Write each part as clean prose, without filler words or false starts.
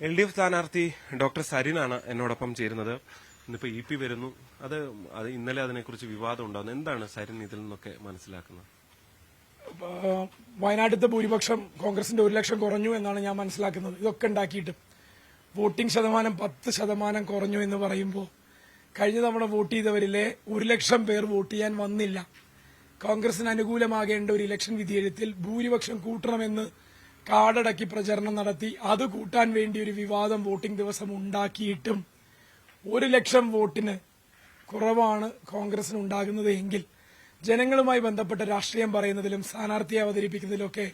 LDF സ്ഥാനാർത്ഥി doctor സരിനാണ് എന്നോടൊപ്പം ചേരുന്നത്. ഇന്നിപ്പോ EP വരുന്നു. അത് ഇന്നലെ അതിനെക്കുറിച്ച് വിവാദം ഉണ്ടാകുന്നു. എന്താണ് സരിൻ ഇതിൽ നിന്നൊക്കെ മനസ്സിലാക്കുന്നത്? വയനാട്ടിലത്തെ ഭൂരിപക്ഷം കോൺഗ്രസിന്റെ 1 ലക്ഷം കുറഞ്ഞു എന്നാണ് ഞാൻ മനസ്സിലാക്കുന്നത്. ഇതൊക്കെ ഉണ്ടാക്കിയിട്ട് വോട്ടിംഗ് ശതമാനം 10% കുറഞ്ഞു എന്ന് പറയുമ്പോൾ കഴിഞ്ഞ തവണ വോട്ട് ചെയ്തവരിലെ 1 ലക്ഷം പേർ വോട്ട് ചെയ്യാൻ വന്നില്ല. കോൺഗ്രസിന് അനുകൂലമാകേണ്ട ഒരു ഇലക്ഷൻ വിധിയെഴുത്തിൽ ഭൂരിപക്ഷം കൂട്ടണമെന്ന് കാടടക്കി പ്രചരണം നടത്തി അത് കൂട്ടാൻ വേണ്ടി ഒരു വിവാദം വോട്ടിംഗ് ദിവസം ഉണ്ടാക്കിയിട്ടും 1 ലക്ഷം വോട്ടിന് കുറവാണ് കോൺഗ്രസിന് ഉണ്ടാകുന്നത് എങ്കിൽ ജനങ്ങളുമായി ബന്ധപ്പെട്ട രാഷ്ട്രീയം പറയുന്നതിലും സ്ഥാനാർത്ഥിയെ അവതരിപ്പിക്കുന്നതിലൊക്കെ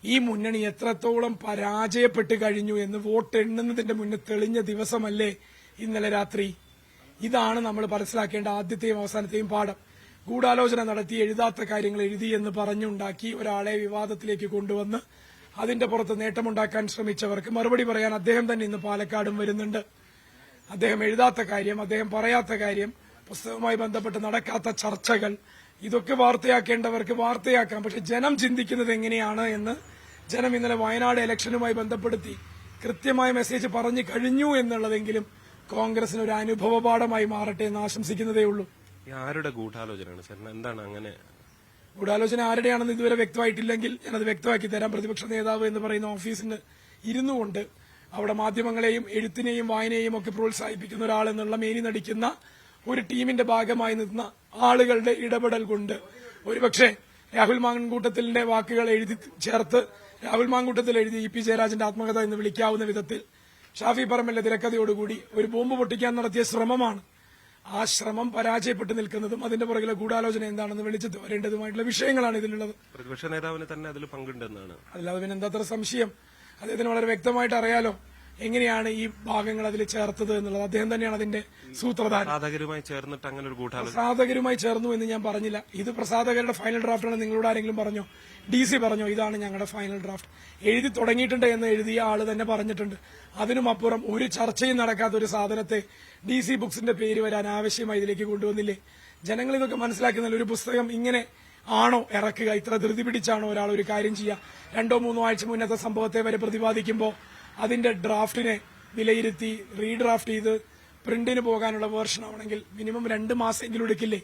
ഈ മുന്നണി എത്രത്തോളം പരാജയപ്പെട്ട് കഴിഞ്ഞു എന്ന് വോട്ട് എണ്ണുന്നതിന്റെ മുന്നേ തെളിഞ്ഞ ദിവസമല്ലേ ഇന്നലെ രാത്രി. ഇതാണ് നമ്മൾ മനസ്സിലാക്കേണ്ട ആദ്യത്തെയും അവസാനത്തെയും പാഠം. ഗൂഢാലോചന നടത്തി എഴുതാത്ത കാര്യങ്ങൾ എഴുതി എന്ന് പറഞ്ഞുണ്ടാക്കി ഒരാളെ വിവാദത്തിലേക്ക് കൊണ്ടുവന്ന് അതിന്റെ പുറത്ത് നേട്ടമുണ്ടാക്കാൻ ശ്രമിച്ചവർക്ക് മറുപടി പറയാൻ അദ്ദേഹം തന്നെ ഇന്ന് പാലക്കാടും വരുന്നുണ്ട്. അദ്ദേഹം എഴുതാത്ത കാര്യം, അദ്ദേഹം പറയാത്ത കാര്യം, പുസ്തകവുമായി ബന്ധപ്പെട്ട് നടക്കാത്ത ചർച്ചകൾ, ഇതൊക്കെ വാർത്തയാക്കേണ്ടവർക്ക് വാർത്തയാക്കാം. പക്ഷെ ജനം ചിന്തിക്കുന്നത് എങ്ങനെയാണ് എന്ന് ജനം ഇന്നലെ വയനാട് ഇലക്ഷനുമായി ബന്ധപ്പെടുത്തി കൃത്യമായ മെസ്സേജ് പറഞ്ഞു കഴിഞ്ഞു എന്നുള്ളതെങ്കിലും കോൺഗ്രസിന് ഒരു അനുഭവപാഠമായി മാറട്ടെ എന്ന് ആശംസിക്കുന്നതേ ഉള്ളൂ. ആരുടെ ഗൂഢാലോചനയാണ് സാർ? എന്താണ് അങ്ങനെ ഗൂഢാലോചന ആരുടെയാണെന്ന് ഇതുവരെ വ്യക്തമായിട്ടില്ലെങ്കിൽ ഞാനത് വ്യക്തമാക്കി തരാം. പ്രതിപക്ഷ നേതാവ് എന്ന് പറയുന്ന ഓഫീസിന് ഇരുന്നുകൊണ്ട് അവിടെ മാധ്യമങ്ങളെയും എഴുത്തിനെയും വായനയെയും ഒക്കെ പ്രോത്സാഹിപ്പിക്കുന്ന ഒരാളെന്നുള്ള മേനി നടിക്കുന്ന ഒരു ടീമിന്റെ ഭാഗമായി നിന്ന ആളുകളുടെ ഇടപെടൽ കൊണ്ട് ഒരുപക്ഷെ രാഹുൽ മാങ്കൂട്ടത്തിന്റെ വാക്കുകൾ എഴുതി ചേർത്ത് രാഹുൽ മാങ്കൂട്ടത്തിൽ എഴുതി EP ജയരാജന്റെ ആത്മകഥ എന്ന് വിളിക്കാവുന്ന വിധത്തിൽ ഷാഫി പറമ്പലിന്റെ തിരക്കഥയോടുകൂടി ഒരു ബോംബ് പൊട്ടിക്കാൻ നടത്തിയ ശ്രമമാണ്. ആ ശ്രമം പരാജയപ്പെട്ട് നിൽക്കുന്നതും അതിന്റെ പുറകിലെ ഗൂഢാലോചന എന്താണെന്ന് വിളിച്ചത് വരേണ്ടതുമായിട്ടുള്ള വിഷയങ്ങളാണ് ഇതിലുള്ളത്. പ്രതിപക്ഷ നേതാവിന് തന്നെ അതിൽ പങ്കുണ്ടെന്നാണ്. അല്ലാതെ പിന്നെ എന്താ സംശയം? അദ്ദേഹത്തിന് വളരെ വ്യക്തമായിട്ട് അറിയാലോ എങ്ങനെയാണ് ഈ ഭാഗങ്ങൾ അതിൽ ചേർത്തത് എന്നുള്ളത്. അദ്ദേഹം തന്നെയാണ് അതിന്റെ സൂത്രധാരൻ. പ്രസാധകരുമായി ചേർന്നിട്ട് അങ്ങനെ ഒരു ഗൂഢാലോചന പ്രസാധകരുമായി ചേർന്നു എന്ന് ഞാൻ പറഞ്ഞില്ല. ഇത് പ്രസാധകരുടെ ഫൈനൽ ഡ്രാഫ്റ്റാണ്. നിങ്ങളോട് ആരെങ്കിലും പറഞ്ഞോ? DC പറഞ്ഞോ ഇതാണ് ഞങ്ങളുടെ ഫൈനൽ ഡ്രാഫ്റ്റ്? എഴുതി തുടങ്ങിയിട്ടുണ്ട് എന്ന് എഴുതിയ ആള് തന്നെ പറഞ്ഞിട്ടുണ്ട്. അതിനും അപ്പുറം ഒരു ചർച്ചയും നടക്കാത്ത ഒരു സാധനത്തെ DC ബുക്സിന്റെ പേര് വരെ അനാവശ്യമായി ഇതിലേക്ക് കൊണ്ടുവന്നില്ലേ? ജനങ്ങൾ ഇതൊക്കെ മനസ്സിലാക്കുന്നില്ല. ഒരു പുസ്തകം ഇങ്ങനെ ആണോ ഇറക്കുക? ഇത്ര ധൃതി പിടിച്ചാണോ ഒരാൾ ഒരു കാര്യം ചെയ്യുക? 2-3 ആഴ്ച മുന്നത്തെ സംഭവത്തെ വരെ പ്രതിപാദിക്കുമ്പോൾ അതിന്റെ ഡ്രാഫ്റ്റിനെ വിലയിരുത്തി റീഡ്രാഫ്റ്റ് ചെയ്ത് പ്രിന്റിന് പോകാനുള്ള വേർഷൻ ആവണമെങ്കിൽ മിനിമം 2 മാസമെങ്കിലും എടുക്കില്ലേ?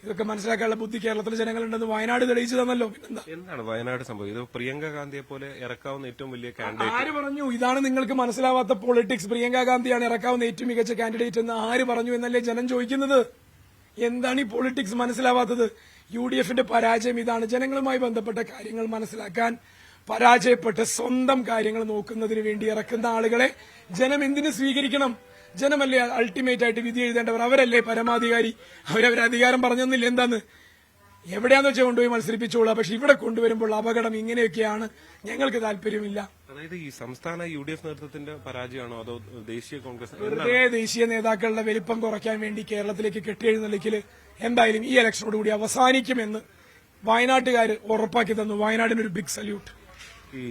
ഇതൊക്കെ മനസ്സിലാക്കാനുള്ള ബുദ്ധി കേരളത്തിലെ ജനങ്ങളുണ്ടെന്ന് വയനാട് തെളിയിച്ചു തന്നല്ലോ. എന്താണ് വയനാട് സംഭവം? ഇത് പ്രിയങ്ക ഗാന്ധിയെ പോലെ ഇറക്കാവുന്ന ഏറ്റവും വലിയ കാൻഡിഡേറ്റ് ആര് പറഞ്ഞു? ഇതാണ് നിങ്ങൾക്ക് മനസ്സിലാവാത്ത പൊളിറ്റിക്സ്. പ്രിയങ്ക ഗാന്ധിയാണ് ഇറക്കാവുന്ന ഏറ്റവും മികച്ച കാൻഡിഡേറ്റ് എന്ന് ആര് പറഞ്ഞു എന്നല്ലേ ജനം ചോദിക്കുന്നത്? എന്താണ് ഈ പൊളിറ്റിക്സ് മനസ്സിലാവാത്തത്? UDFന്റെ പരാജയം ഇതാണ്. ജനങ്ങളുമായി ബന്ധപ്പെട്ട കാര്യങ്ങൾ മനസ്സിലാക്കാൻ പരാജയപ്പെട്ട് സ്വന്തം കാര്യങ്ങൾ നോക്കുന്നതിന് വേണ്ടി ഇറക്കുന്ന ആളുകളെ ജനം എന്തിനു സ്വീകരിക്കണം? ജനമല്ലേ അൾട്ടിമേറ്റ് ആയിട്ട് വിധി എഴുതേണ്ടവർ? അവരല്ലേ പരമാധികാരി? അവരവരെ അധികാരം പറഞ്ഞൊന്നില്ല. എന്താന്ന് എവിടെയാന്ന് വെച്ചാൽ കൊണ്ടുപോയി മത്സരിപ്പിച്ചോളാം. പക്ഷെ ഇവിടെ കൊണ്ടുവരുമ്പോൾ അപകടം ഇങ്ങനെയൊക്കെയാണ്. ഞങ്ങൾക്ക് താല്പര്യമില്ല. അതായത് ഈ സംസ്ഥാന UDF നേതൃത്വത്തിന്റെ പരാജയമാണോ അതോ ദേശീയ കോൺഗ്രസ്? വെറുതെ ദേശീയ നേതാക്കളുടെ വലിപ്പം കുറയ്ക്കാൻ വേണ്ടി കേരളത്തിലേക്ക് കെട്ടിയെഴുന്നള്ളിക്കല് എന്തായാലും ഈ ഇലക്ഷനോടുകൂടി അവസാനിക്കുമെന്ന് വയനാട്ടുകാർ ഉറപ്പാക്കി തന്നു. വയനാടിനൊരു ബിഗ് സല്യൂട്ട്. ഈ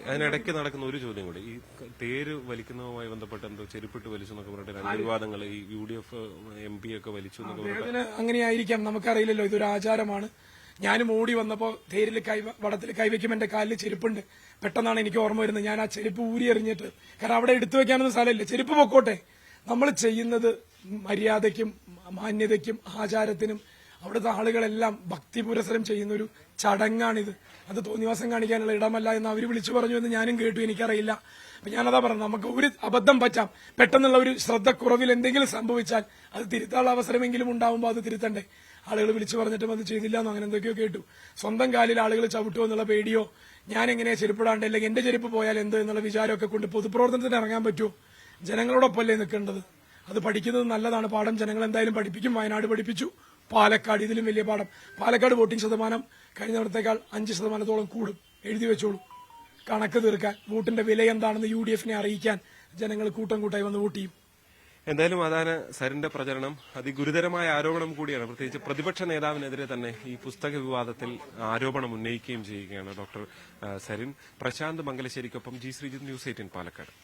അതിനിടയ്ക്ക് നടക്കുന്ന ഒരു ചോദ്യം കൂടി, ഈ തേര് വലിക്കുന്നതുമായി ബന്ധപ്പെട്ട് എന്തോ ചെരുപ്പിട്ട് വലിച്ചു എന്നൊക്കെ പറഞ്ഞിട്ട് 2 വിവാദങ്ങൾ ഈ UDF MP ഒക്കെ വലിച്ചു എന്നൊക്കെ പറഞ്ഞിട്ട് അങ്ങനെയായിരിക്കാം, നമുക്കറിയില്ലല്ലോ. ഇതൊരു ആചാരമാണ്. ഞാനും ഓടി വന്നപ്പോ തേരിൽ വടത്തിൽ കൈവയ്ക്കുമ്പോൾ എന്റെ കാലിൽ ചെരുപ്പുണ്ട്. പെട്ടെന്നാണ് എനിക്ക് ഓർമ്മ വരുന്നത്. ഞാൻ ആ ചെരുപ്പ് ഊരി എറിഞ്ഞിട്ട്, കാരണം അവിടെ എടുത്തു വെക്കാനൊന്നും സ്ഥലമില്ല. ചെരുപ്പ് പൊക്കോട്ടെ. നമ്മൾ ചെയ്യുന്നത് മര്യാദയ്ക്കും മാന്യതയ്ക്കും ആചാരത്തിനും അവിടുത്തെ ആളുകളെല്ലാം ഭക്തി പുരസരം ചെയ്യുന്ന ഒരു ചടങ്ങാണിത്. അത് തോന്നിവാസം കാണിക്കാനുള്ള ഇടമല്ല എന്ന് അവർ വിളിച്ചു പറഞ്ഞു എന്ന് ഞാനും കേട്ടു. എനിക്കറിയില്ല. അപ്പൊ ഞാനതാ പറഞ്ഞു, നമുക്ക് ഒരു അബദ്ധം പറ്റാം. പെട്ടെന്നുള്ള ഒരു ശ്രദ്ധക്കുറവിൽ എന്തെങ്കിലും സംഭവിച്ചാൽ അത് തിരുത്താനുള്ള അവസരമെങ്കിലും ഉണ്ടാവുമ്പോൾ അത് തിരുത്തണ്ടേ? ആളുകൾ വിളിച്ചു പറഞ്ഞിട്ടും അത് ചെയ്തില്ല എന്നോ അങ്ങനെ എന്തൊക്കെയോ കേട്ടു. സ്വന്തം കാലിൽ ആളുകൾ ചവിട്ടുമോ എന്നുള്ള പേടിയോ, ഞാൻ എങ്ങനെയാ ചെരുപ്പിടാണ്ട് അല്ലെങ്കിൽ എന്റെ ചെരുപ്പ് പോയാൽ എന്ത് എന്നുള്ള വിചാരമൊക്കെ കൊണ്ട് പൊതുപ്രവർത്തനത്തിന് ഇറങ്ങാൻ പറ്റുമോ? ജനങ്ങളോടൊപ്പമല്ലേ നിൽക്കേണ്ടത്? അത് പഠിക്കുന്നത് നല്ലതാണ്. പാഠം ജനങ്ങൾ എന്തായാലും പഠിപ്പിക്കും. വയനാട് പഠിപ്പിച്ചു. പാലക്കാട് ഇതിലും വലിയ പാഠം. പാലക്കാട് വോട്ടിംഗ് ശതമാനം കഴിഞ്ഞ തവണത്തേക്കാൾ 5% കൂടും. എഴുതി വെച്ചോളൂ. കണക്ക് തീർക്കാൻ, വോട്ടിന്റെ വില എന്താണെന്ന് UDFനെ അറിയിക്കാൻ ജനങ്ങൾ കൂട്ടം കൂട്ടായി വന്ന് വോട്ട് ചെയ്യും. എന്തായാലും അതാണ് സരിന്റെ പ്രചരണം. അതിഗുരുതരമായ ആരോപണം കൂടിയാണ്. പ്രത്യേകിച്ച് പ്രതിപക്ഷ നേതാവിനെതിരെ തന്നെ ഈ പുസ്തക വിവാദത്തിൽ ആരോപണം ഉന്നയിക്കുകയും ചെയ്യുകയാണ് ഡോക്ടർ സരിൻ. പ്രശാന്ത് മംഗലശ്ശേരിക്കൊപ്പം G. ശ്രീജിത്ത്, News 18 പാലക്കാട്.